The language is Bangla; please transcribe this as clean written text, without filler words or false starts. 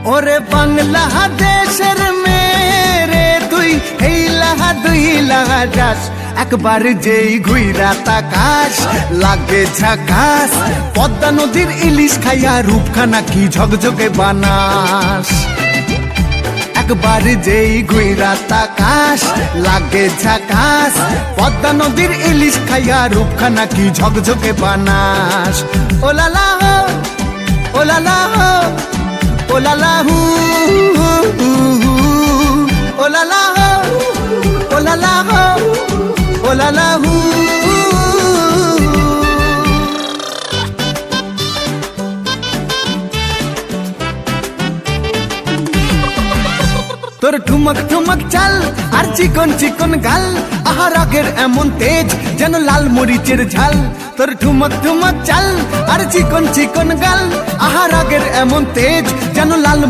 ওরে বাংলাদেশের মেরে তুই হেইলাহা দুইলাহা যাস একবার যেই ঘুইরা তাকাস লাগে ঝাকাস পদ্মা নদীর ইলিশ খাইয়া রূপখানা কি ঝকঝকে বানাস একবার যেই ঘুইরা তাকাস লাগে ঝাকাস পদ্মা নদীর ইলিশ খাইয়া রূপখানা কি ঝকঝকে বানাস ওলালা হো ওলালা হো ওলালা হু ওলালা হো ওলালা হো ওলালা হু তোর ঠুমক ঠুমক চাল আর চিকন চিকন গাল আহার আগের এমন তেজ যেন লাল মরিচের ঝাল তোর ঠুমক ঠুমক চাল আর চিকন চিকন গাল আহার আগের এমন তেজ যেন লাল